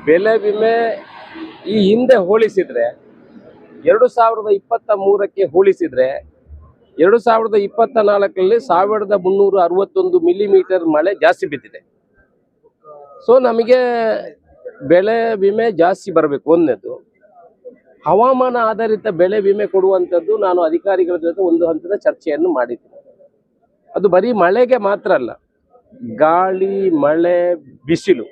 ಬೆಳೆ ವಿಮೆ ಈ ಹಿಂದೆ ಹೋಲಿಸಿದ್ರೆ 2023ಕ್ಕೆ ಹೋಲಿಸಿದ್ರೆ 2024ರಲ್ಲಿ 1361 ಮಿಲಿಮೀಟರ್ ಮಳೆ ಜಾಸ್ತಿ ಬಿದ್ದಿದೆ. ಸೊ ನಮಗೆ ಬೆಳೆ ವಿಮೆ ಜಾಸ್ತಿ ಬರಬೇಕು. ಒಂದನೇದು ಹವಾಮಾನ ಆಧಾರಿತ ಬೆಳೆ ವಿಮೆ ಕೊಡುವಂಥದ್ದು ನಾನು ಅಧಿಕಾರಿಗಳ ಜೊತೆ ಒಂದು ಹಂತದ ಚರ್ಚೆಯನ್ನು ಮಾಡಿದ್ದೀನಿ. ಅದು ಬರೀ ಮಳೆಗೆ ಮಾತ್ರ ಅಲ್ಲ, ಗಾಳಿ, ಮಳೆ, ಬಿಸಿಲು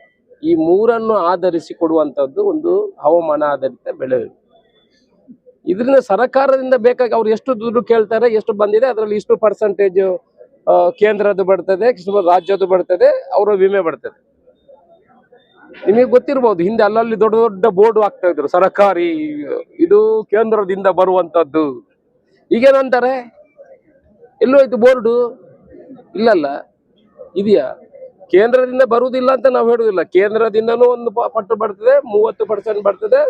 ಈ ಮೂರನ್ನು ಆಧರಿಸಿ ಕೊಡುವಂಥದ್ದು ಒಂದು ಹವಾಮಾನ ಆಧಾರಿತ ಬೆಳೆ ವಿಮೆ. ಇದರಿಂದ ಸರ್ಕಾರದಿಂದ ಬೇಕಾಗಿ ಅವ್ರು ಎಷ್ಟು ದುಡ್ಡು ಕೇಳ್ತಾರೆ, ಎಷ್ಟು ಬಂದಿದೆ, ಅದರಲ್ಲಿ ಇಷ್ಟು ಪರ್ಸೆಂಟೇಜ್ ಕೇಂದ್ರದ್ದು ಬರ್ತದೆ, ಇಷ್ಟು ರಾಜ್ಯದ್ದು ಬರ್ತದೆ, ಅವರ ವಿಮೆ ಬರ್ತದೆ. ನಿಮಗೆ ಗೊತ್ತಿರ್ಬೋದು, ಹಿಂದೆ ಅಲ್ಲಲ್ಲಿ ದೊಡ್ಡ ದೊಡ್ಡ ಬೋರ್ಡ್ ಹಾಕ್ತಾ ಇದ್ರು, ಸರ್ಕಾರಿ ಇದು ಕೇಂದ್ರದಿಂದ ಬರುವಂತದ್ದು. ಈಗೇನಂತಾರೆ, ಎಲ್ಲೋ ಇದು ಬೋರ್ಡು ಇಲ್ಲಲ್ಲ, ಇದೆಯಾ? ಕೇಂದ್ರದಿಂದ ಬರುವುದಿಲ್ಲ ಅಂತ ನಾವು ಹೇಳುವುದಿಲ್ಲ. ಕೇಂದ್ರದಿಂದನೂ ಒಂದು ಪಟ್ಟು ಬರ್ತದೆ, 30% ಬರ್ತದೆ,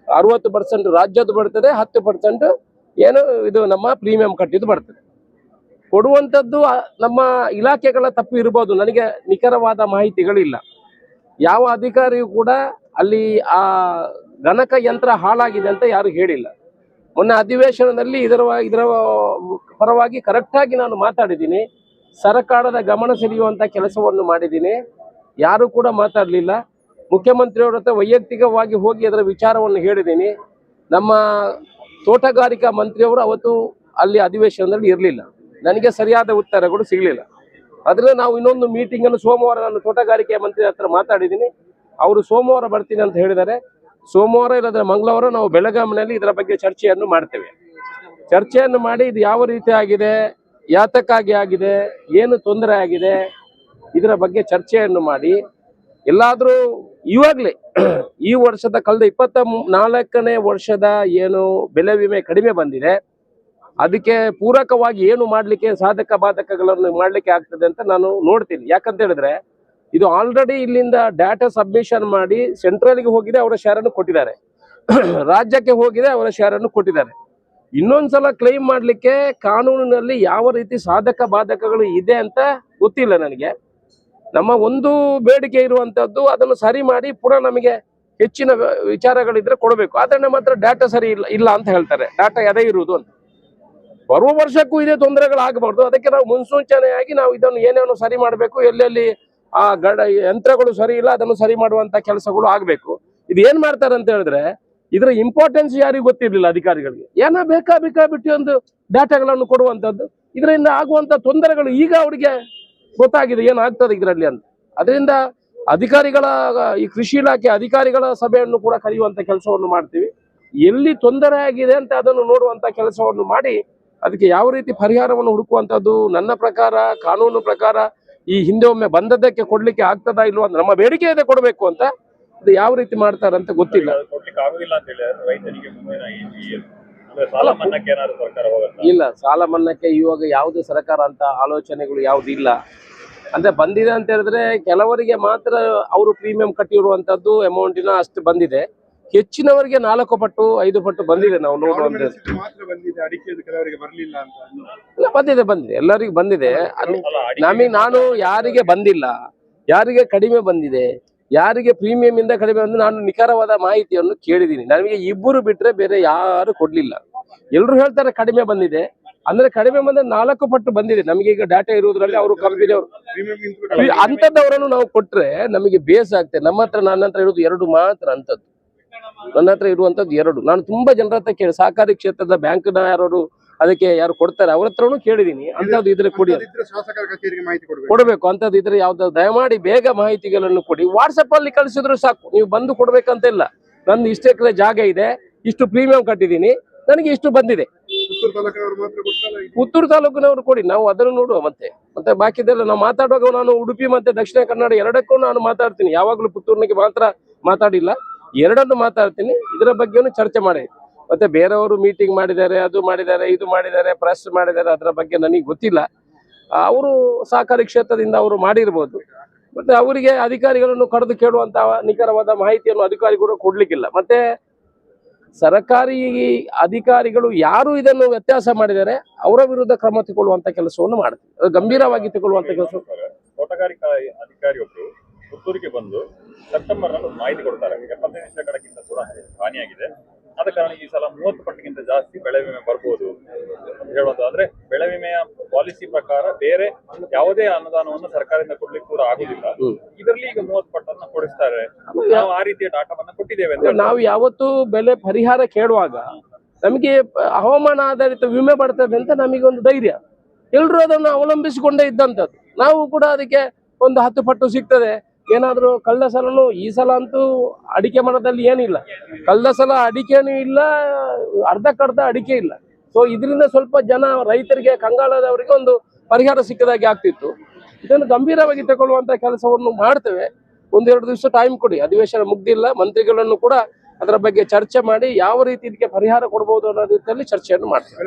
60% ರಾಜ್ಯದ್ದು ಬರ್ತದೆ, 10% ಏನು ಇದು ನಮ್ಮ ಪ್ರೀಮಿಯಂ ಕಟ್ಟಿದ್ದು ಬರ್ತದೆ. ಕೊಡುವಂಥದ್ದು ನಮ್ಮ ಇಲಾಖೆಗಳ ತಪ್ಪು ಇರ್ಬೋದು, ನನಗೆ ನಿಖರವಾದ ಮಾಹಿತಿಗಳಿಲ್ಲ. ಯಾವ ಅಧಿಕಾರಿಯೂ ಕೂಡ ಅಲ್ಲಿ ಆ ಗಣಕ ಯಂತ್ರ ಹಾಳಾಗಿದೆ ಅಂತ ಯಾರು ಹೇಳಿಲ್ಲ. ಮೊನ್ನೆ ಅಧಿವೇಶನದಲ್ಲಿ ಇದರ ಪರವಾಗಿ ಕರೆಕ್ಟಾಗಿ ನಾನು ಮಾತಾಡಿದ್ದೀನಿ. ಸರ್ಕಾರದ ಗಮನ ಸೆಳೆಯುವಂಥ ಕೆಲಸವನ್ನು ಮಾಡಿದ್ದೀನಿ. ಯಾರು ಕೂಡ ಮಾತಾಡಲಿಲ್ಲ. ಮುಖ್ಯಮಂತ್ರಿಯವರ ಹತ್ರ ವೈಯಕ್ತಿಕವಾಗಿ ಹೋಗಿ ಅದರ ವಿಚಾರವನ್ನು ಹೇಳಿದ್ದೀನಿ. ನಮ್ಮ ತೋಟಗಾರಿಕಾ ಮಂತ್ರಿಯವರು ಅವತ್ತು ಅಲ್ಲಿ ಅಧಿವೇಶನದಲ್ಲಿ ಇರಲಿಲ್ಲ. ನನಗೆ ಸರಿಯಾದ ಉತ್ತರಗಳು ಸಿಗಲಿಲ್ಲ. ಅದರಿಂದ ನಾವು ಇನ್ನೊಂದು ಮೀಟಿಂಗನ್ನು ಸೋಮವಾರ ನಾನು ತೋಟಗಾರಿಕೆ ಮಂತ್ರಿ ಹತ್ರ ಮಾತಾಡಿದ್ದೀನಿ. ಅವರು ಸೋಮವಾರ ಬರ್ತೀನಿ ಅಂತ ಹೇಳಿದ್ದಾರೆ. ಸೋಮವಾರ ಇಲ್ಲದ್ರೆ ಮಂಗಳವಾರ ನಾವು ಬೆಳಗಾವಿನಲ್ಲಿ ಇದರ ಬಗ್ಗೆ ಚರ್ಚೆಯನ್ನು ಮಾಡ್ತೇವೆ. ಚರ್ಚೆಯನ್ನು ಮಾಡಿ ಇದು ಯಾವ ರೀತಿ ಆಗಿದೆ, ಯಾತಕ್ಕಾಗಿ ಆಗಿದೆ, ಏನು ತೊಂದರೆ ಆಗಿದೆ, ಇದರ ಬಗ್ಗೆ ಚರ್ಚೆಯನ್ನು ಮಾಡಿ ಎಲ್ಲಾದರೂ ಇವಾಗಲೇ ಈ ವರ್ಷದ ಕಳೆದ 24ನೇ ವರ್ಷದ ಏನು ಬೆಳೆ ವಿಮೆ ಕಡಿಮೆ ಬಂದಿದೆ, ಅದಕ್ಕೆ ಪೂರಕವಾಗಿ ಏನು ಮಾಡಲಿಕ್ಕೆ ಸಾಧಕ ಬಾಧಕಗಳನ್ನು ಮಾಡಲಿಕ್ಕೆ ಆಗ್ತದೆ ಅಂತ ನಾನು ನೋಡ್ತೀನಿ. ಯಾಕಂತ ಹೇಳಿದ್ರೆ ಇದು ಆಲ್ರೆಡಿ ಇಲ್ಲಿಂದ ಡಾಟಾ ಸಬ್ಮಿಷನ್ ಮಾಡಿ ಸೆಂಟ್ರಲ್ಗೆ ಹೋಗಿದೆ, ಅವರ ಶೇರನ್ನು ಕೊಟ್ಟಿದ್ದಾರೆ, ರಾಜ್ಯಕ್ಕೆ ಹೋಗಿದೆ, ಅವರ ಶೇರನ್ನು ಕೊಟ್ಟಿದ್ದಾರೆ. ಇನ್ನೊಂದ್ಸಲ ಕ್ಲೈಮ್ ಮಾಡಲಿಕ್ಕೆ ಕಾನೂನಿನಲ್ಲಿ ಯಾವ ರೀತಿ ಸಾಧಕ ಬಾಧಕಗಳು ಇದೆ ಅಂತ ಗೊತ್ತಿಲ್ಲ ನನಗೆ. ನಮ್ಮ ಒಂದು ಬೇಡಿಕೆ ಇರುವಂತದ್ದು ಅದನ್ನು ಸರಿ ಮಾಡಿ ಪುನಃ ನಮಗೆ ಹೆಚ್ಚಿನ ವಿಚಾರಗಳಿದ್ರೆ ಕೊಡಬೇಕು. ಆದರೆ ನಮ್ಮ ಹತ್ರ ಡಾಟಾ ಸರಿ ಇಲ್ಲ ಅಂತ ಹೇಳ್ತಾರೆ. ಡಾಟಾ ಅದೇ ಇರುವುದು ಅಂತ. ಬರುವ ವರ್ಷಕ್ಕೂ ಇದೇ ತೊಂದರೆಗಳಾಗಬಾರ್ದು. ಅದಕ್ಕೆ ನಾವು ಮುನ್ಸೂಚನೆಯಾಗಿ ನಾವು ಇದನ್ನು ಏನೇನು ಸರಿ ಮಾಡಬೇಕು, ಎಲ್ಲೆಲ್ಲಿ ಆ ಯಂತ್ರಗಳು ಸರಿ ಇಲ್ಲ ಅದನ್ನು ಸರಿ ಮಾಡುವಂತ ಕೆಲಸಗಳು ಆಗಬೇಕು. ಇದು ಏನ್ ಮಾಡ್ತಾರೆ ಅಂತ ಹೇಳಿದ್ರೆ ಇದರ ಇಂಪಾರ್ಟೆನ್ಸ್ ಯಾರಿಗೂ ಗೊತ್ತಿರಲಿಲ್ಲ ಅಧಿಕಾರಿಗಳಿಗೆ. ಏನೋ ಬೇಕಾಬಿಟ್ಟು ಒಂದು ಡಾಟಾಗಳನ್ನು ಕೊಡುವಂಥದ್ದು, ಇದರಿಂದ ಆಗುವಂತ ತೊಂದರೆಗಳು ಈಗ ಅವರಿಗೆ ಗೊತ್ತಾಗಿದೆ ಏನಾಗ್ತದೆ ಇದರಲ್ಲಿ ಅಂತ. ಅದರಿಂದ ಅಧಿಕಾರಿಗಳ ಈ ಕೃಷಿ ಇಲಾಖೆ ಅಧಿಕಾರಿಗಳ ಸಭೆಯನ್ನು ಕೂಡ ಕರೆಯುವಂತ ಕೆಲಸವನ್ನು ಮಾಡ್ತೀವಿ. ಎಲ್ಲಿ ತೊಂದರೆ ಆಗಿದೆ ಅಂತ ಅದನ್ನು ನೋಡುವಂತ ಕೆಲಸವನ್ನು ಮಾಡಿ ಅದಕ್ಕೆ ಯಾವ ರೀತಿ ಪರಿಹಾರವನ್ನು ಹುಡುಕುವಂಥದ್ದು ನನ್ನ ಪ್ರಕಾರ, ಕಾನೂನು ಪ್ರಕಾರ ಈ ಹಿಂದೆ ಒಮ್ಮೆ ಬಂದದ್ದಕ್ಕೆ ಕೊಡ್ಲಿಕ್ಕೆ ಆಗ್ತದಾ ಇಲ್ವಾ ಅಂತ ನಮ್ಮ ಬೇಡಿಕೆ ಇದೆ, ಕೊಡಬೇಕು ಅಂತ. ಅದು ಯಾವ ರೀತಿ ಮಾಡ್ತಾರಂತ ಗೊತ್ತಿಲ್ಲ. ಇಲ್ಲ, ಸಾಲ ಮನ್ನಾಕ್ಕೆ ಇವಾಗ ಯಾವುದು ಸರ್ಕಾರ ಅಂತ ಆಲೋಚನೆಗಳು ಯಾವ್ದು ಇಲ್ಲ. ಅಂದ್ರೆ ಬಂದಿದೆ ಅಂತ ಹೇಳಿದ್ರೆ ಕೆಲವರಿಗೆ ಮಾತ್ರ ಅವರು ಪ್ರೀಮಿಯಂ ಕಟ್ಟಿರುವಂತದ್ದು ಅಮೌಂಟಿನ ಅಷ್ಟು ಬಂದಿದೆ. ಹೆಚ್ಚಿನವರಿಗೆ 4 ಪಟ್ಟು 5 ಪಟ್ಟು ಬಂದಿದೆ. ನಾವು ನೋಡುವಂತ ಬಂದಿದೆ ಎಲ್ಲರಿಗೂ ಬಂದಿದೆ. ನಾನು ಯಾರಿಗೆ ಬಂದಿಲ್ಲ, ಯಾರಿಗೆ ಕಡಿಮೆ ಬಂದಿದೆ, ಯಾರಿಗೆ ಪ್ರೀಮಿಯಂ ಇಂದ ಕಡಿಮೆ ಬಂದು ನಾನು ನಿಖರವಾದ ಮಾಹಿತಿಯನ್ನು ಕೇಳಿದ್ದೀನಿ. ನನಗೆ 2 ಬಿಟ್ರೆ ಬೇರೆ ಯಾರು ಕೊಡ್ಲಿಲ್ಲ. ಎಲ್ರು ಹೇಳ್ತಾರೆ ಕಡಿಮೆ ಬಂದಿದೆ ಅಂದ್ರೆ ಕಡಿಮೆ ಬಂದ್ರೆ 4 ಪಟ್ಟು ಬಂದಿದೆ. ನಮಗೆ ಈಗ ಡಾಟಾ ಇರುವುದರಲ್ಲಿ ಅವರು ಕಂಪನಿಯವರು ಅಂತದವರನ್ನು ನಾವು ಕೊಟ್ರೆ ನಮಗೆ ಬೇಸ್ ಆಗ್ತದೆ. ನನ್ನ ಹತ್ರ ಇರುವುದು 2 ಮಾತ್ರ ಅಂತದ್ದು. ನನ್ನ ಹತ್ರ ಇರುವಂತದ್ದು 2. ನಾನು ತುಂಬಾ ಜನರ ಹತ್ರ ಕೇಳಿ, ಸಹಕಾರಿ ಕ್ಷೇತ್ರದ ಬ್ಯಾಂಕ್ನ ಯಾರು ಅದಕ್ಕೆ ಯಾರು ಕೊಡ್ತಾರೆ ಅವ್ರ ಹತ್ರನು ಕೇಳಿದೀನಿ. ಅಂತದ್ದು ಇದ್ರೆ ಕೊಡಿ, ಕೊಡಬೇಕು ಅಂತದ್ದು ಇದ್ರೆ ಯಾವ್ದಾದ್ರು ದಯಮಾಡಿ ಬೇಗ ಮಾಹಿತಿಗಳನ್ನು ಕೊಡಿ. ವಾಟ್ಸಪ್ ಅಲ್ಲಿ ಕಳಿಸಿದ್ರು ಸಾಕು, ನೀವು ಬಂದು ಕೊಡ್ಬೇಕಂತ ಇಲ್ಲ. ನಂದು ಇಷ್ಟೇ ಕಡೆ ಜಾಗ ಇದೆ, ಇಷ್ಟು ಪ್ರೀಮಿಯಂ ಕಟ್ಟಿದ್ದೀನಿ, ನನಗೆ ಇಷ್ಟು ಬಂದಿದೆ. ಪುತ್ತೂರು ತಾಲೂಕಿನವರು ಕೊಡಿ, ನಾವು ಅದನ್ನು ನೋಡುವ. ಮತ್ತೆ ಬಾಕಿದೆಲ್ಲ ನಾವು ಮಾತಾಡುವಾಗ ನಾನು ಉಡುಪಿ ಮತ್ತೆ ದಕ್ಷಿಣ ಕನ್ನಡ ಎರಡಕ್ಕೂ ನಾನು ಮಾತಾಡ್ತೀನಿ. ಯಾವಾಗಲೂ ಪುತ್ತೂರಿನಿಗೆ ಮಾತ್ರ ಮಾತಾಡಿಲ್ಲ, ಎರಡನ್ನು ಮಾತಾಡ್ತೀನಿ. ಇದರ ಬಗ್ಗೆನೂ ಚರ್ಚೆ ಮಾಡಿ. ಮತ್ತೆ ಬೇರೆಯವರು ಮೀಟಿಂಗ್ ಮಾಡಿದ್ದಾರೆ, ಅದು ಮಾಡಿದ್ದಾರೆ, ಇದು ಮಾಡಿದ್ದಾರೆ, ಪ್ರೆಸ್ ಮಾಡಿದ್ದಾರೆ, ಅದರ ಬಗ್ಗೆ ನನಗೆ ಗೊತ್ತಿಲ್ಲ. ಅವರು ಸಹಕಾರಿ ಕ್ಷೇತ್ರದಿಂದ ಅವರು ಮಾಡಿರ್ಬೋದು. ಮತ್ತೆ ಅವರಿಗೆ ಅಧಿಕಾರಿಗಳನ್ನು ಕರೆದು ಕೇಳುವಂತ ನಿಖರವಾದ ಮಾಹಿತಿಯನ್ನು ಅಧಿಕಾರಿಗಳು ಕೊಡ್ಲಿಕ್ಕಿಲ್ಲ. ಮತ್ತೆ ಸರ್ಕಾರಿ ಅಧಿಕಾರಿಗಳು ಯಾರು ಇದನ್ನು ವ್ಯತ್ಯಾಸ ಮಾಡಿದ್ದಾರೆ ಅವರ ವಿರುದ್ಧ ಕ್ರಮ ತಗೊಳ್ಳುವಂತ ಕೆಲಸವನ್ನು ಮಾಡ್ತೀವಿ. ಅದು ಗಂಭೀರವಾಗಿ ತಗೊಳ್ಳುವಂತ ಕೆಲಸ. ತೋಟಗಾರಿಕಾ ಅಧಿಕಾರಿಯೊಬ್ಬರು ಪುತ್ತೂರಿಗೆ ಬಂದು ಸೆಪ್ಟೆಂಬರ್ ನಲ್ಲಿ ಮಾಹಿತಿ ಕೊಡ್ತಾರೆ. 75 ಶೇಕಡಕ್ಕಿಂತ ಕೂಡ ಹಾನಿಯಾಗಿದೆ. ಆದ ಕಾರಣ ಈ ಸಲ 30 ಪಟ್ಟಿಗಿಂತ ಜಾಸ್ತಿ ಬೆಳೆ ವಿಮೆ ಬರ್ಬೋದು ಅಂತ ಹೇಳುವಂತ. ಅಂದ್ರೆ ಬೆಳೆ ವಿಮೆಯ ಪಾಲಿಸಿ ಪ್ರಕಾರ ಬೇರೆ ಯಾವುದೇ ಅನುದಾನವನ್ನು ಸರ್ಕಾರದಿಂದ ಕೊಡ್ಲಿಕ್ಕೆ ಕೂಡ ಆಗುದಿಲ್ಲ. ಇದರಲ್ಲಿ ಈಗ 30 ಪಟ್ಟನ್ನ ಕೊಡಿಸ್ತಾರೆ. ನಾವು ಆ ರೀತಿಯ ಡಾಟಾವನ್ನ ಕೊಟ್ಟಿದ್ದೇವೆ ಅಂತ ನಾವು ಯಾವತ್ತು ಬೆಲೆ ಪರಿಹಾರ ಕೇಳುವಾಗ ನಮಗೆ ಹವಾಮಾನ ಆಧಾರಿತ ವಿಮೆ ಬರ್ತದೆ ಅಂತ ನಮಗೆ ಒಂದು ಧೈರ್ಯ. ಎಲ್ರು ಅದನ್ನು ಅವಲಂಬಿಸಿಕೊಂಡೇ ಇದ್ದಂಥದ್ದು. ನಾವು ಕೂಡ ಅದಕ್ಕೆ ಒಂದು 10 ಪಟ್ಟು ಸಿಗ್ತದೆ. ಏನಾದ್ರೂ ಕಳೆದ ಸಲನು, ಈ ಸಲ ಅಂತೂ ಅಡಿಕೆ ಮರದಲ್ಲಿ ಏನಿಲ್ಲ. ಕಳೆದ ಸಲ ಅಡಿಕೆನೂ ಇಲ್ಲ, ಅರ್ಧಕ್ಕರ್ಧ ಅಡಿಕೆ ಇಲ್ಲ. ಸೊ ಇದರಿಂದ ಸ್ವಲ್ಪ ಜನ ರೈತರಿಗೆ, ಕಂಗಾಲದವರಿಗೆ ಒಂದು ಪರಿಹಾರ ಸಿಕ್ಕದಾಗೆ ಆಗ್ತಿತ್ತು. ಇದನ್ನು ಗಂಭೀರವಾಗಿ ತಗೊಳ್ಳುವಂತ ಕೆಲಸವನ್ನು ಮಾಡ್ತೇವೆ. 1-2 ದಿವಸ ಟೈಮ್ ಕೊಡಿ, ಅಧಿವೇಶನ ಮುಗ್ದಿಲ್ಲ. ಮಂತ್ರಿಗಳನ್ನು ಕೂಡ ಅದರ ಬಗ್ಗೆ ಚರ್ಚೆ ಮಾಡಿ ಯಾವ ರೀತಿ ಇದಕ್ಕೆ ಪರಿಹಾರ ಕೊಡಬಹುದು ಅನ್ನೋ ರೀತಿಯಲ್ಲಿ ಚರ್ಚೆಯನ್ನು ಮಾಡ್ತೇವೆ.